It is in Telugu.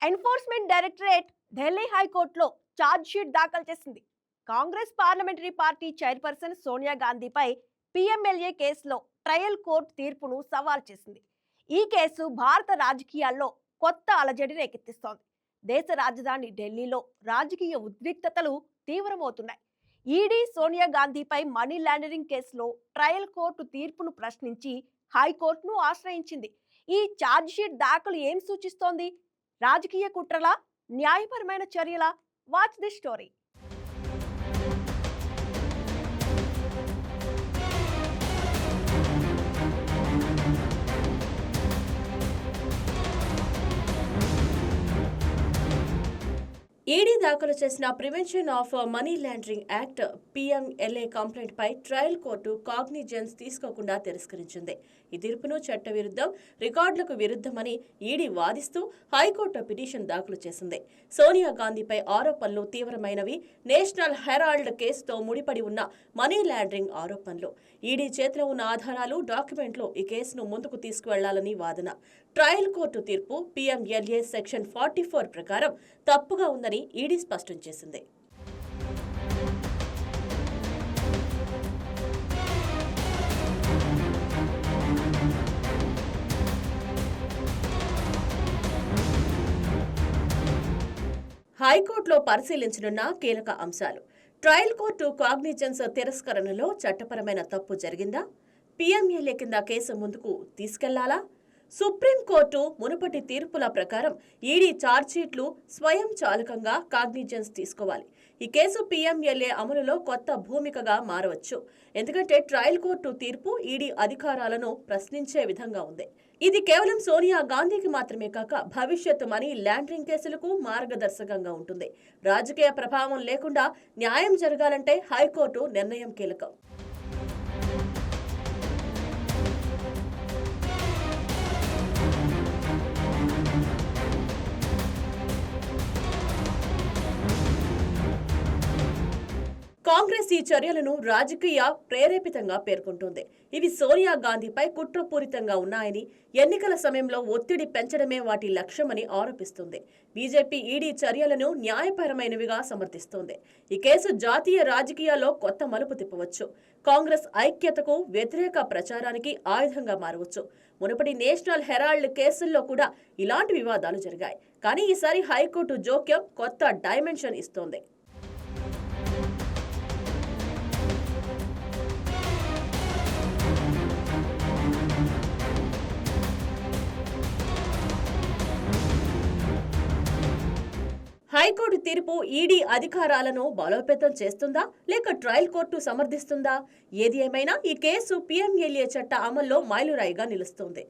ఎన్ఫోర్స్మెంట్ డైరెక్టరేట్ ఢిల్లీ హైకోర్టులో ఛార్జ్ షీట్ దాఖలు చేసింది. Congress parliamentary party chairperson Sonia గాంధీపై పిఎంఎల్ఏ కేసులో ట్రయల్ కోర్టు తీర్పును సవాల్ చేసింది. ఈ కేసు భారత రాజకీయాల్లో కొత్త అలజడి రేకెత్తిస్తోంది. దేశ రాజధాని ఢిల్లీలో రాజకీయ ఉద్రిక్తతలు తీవ్రమవుతున్నాయి. ఈడీ సోనియా గాంధీపై మనీ లాండరింగ్ కేసులో ట్రయల్ కోర్టు తీర్పును ప్రశ్నించి హైకోర్టును ఆశ్రయించింది. ఈ ఛార్జ్ షీట్ దాఖలు ఏం సూచిస్తోంది? రాజకీయ కుట్రలా, న్యాయపరమైన చర్యలా? Watch the story. ఈడీ దాఖలు చేసిన prevention of money laundering act PMLA complaint పై ట్రయల్ కోర్టు కాగ్నిజెన్స్ తీసుకోకుండా తిరస్కరించింది. ఈ తీర్పును చట్టవిరుద్ధం, రికార్డులకు విరుద్ధమని ఈడీ వాదిస్తూ హైకోర్టు పిటిషన్ దాఖలు చేసింది. సోనియా గాంధీపై ఆరోపణలు తీవ్రమైనవి, నేషనల్ హెరాల్డ్ కేసుతో ముడిపడి ఉన్న మనీ లాండరింగ్ ఆరోపణలు, ఈడీ చేతిలో ఉన్న ఆధారాలు, డాక్యుమెంట్లు ఈ కేసును ముందుకు తీసుకువెళ్లాలని వాదన. ట్రయల్ కోర్టు తీర్పు పిఎంఎల్ఏ సెక్షన్ 44 ప్రకారం తప్పుగా ఉందని ఈడీ స్పష్టం చేసింది. హైకోర్టులో పరిశీలించనున్న కీలక అంశాలు. ట్రయల్ కోర్టు కాగ్నిజెన్స్ తిరస్కరణలో చట్టపరమైన తప్పు జరిగిందా? పిఎంఎల్ఏ కింద కేసు ముందుకు తీసుకెళ్లాలా? సుప్రీంకోర్టు మునుపటి తీర్పుల ప్రకారం ఈడీ ఛార్జ్షీట్లు స్వయం చాలకంగా కాగ్నిజెన్స్ తీసుకోవాలి. ఈ కేసు పిఎంఎల్ఏ అమలులో కొత్త భూమికగా మారవచ్చు. ఎందుకంటే ట్రయల్ కోర్టు తీర్పు ఈడీ అధికారాలను ప్రశ్నించే విధంగా ఉంది. ఇది కేవలం సోనియా గాంధీకి మాత్రమే కాక భవిష్యత్ మనీ లాండరింగ్ కేసులకు మార్గదర్శకంగా ఉంటుంది. రాజకీయ ప్రభావం లేకుండా న్యాయం జరగాలంటే హైకోర్టు నిర్ణయం కీలకం. కాంగ్రెస్ ఈ చర్యలను రాజకీయ ప్రేరేపితంగా పేర్కొంటోంది. ఇవి సోనియా గాంధీపై కుట్రపూరితంగా ఉన్నాయని, ఎన్నికల సమయంలో ఒత్తిడి పెంచడమే వాటి లక్ష్యమని ఆరోపిస్తుంది. బీజేపీ ఈడీ చర్యలను న్యాయపరమైనవిగా సమర్థిస్తోంది. ఈ కేసు జాతీయ రాజకీయాల్లో కొత్త మలుపు తిప్పవచ్చు. కాంగ్రెస్ ఐక్యతకు వ్యతిరేక ప్రచారానికి ఆయుధంగా మారవచ్చు. మునుపటి నేషనల్ హెరాల్డ్ కేసుల్లో కూడా ఇలాంటి వివాదాలు జరిగాయి. కానీ ఈసారి హైకోర్టు జోక్యం కొత్త డైమెన్షన్ ఇస్తోంది. హైకోర్టు తీర్పు ఈడీ అధికారాలను బలోపేతం చేస్తుందా లేక ట్రయల్ కోర్టు సమర్థిస్తుందా? ఏది ఏమైనా ఈ కేసు పిఎంఎల్ఏ చట్ట అమల్లో మైలురాయిగా నిలుస్తోంది.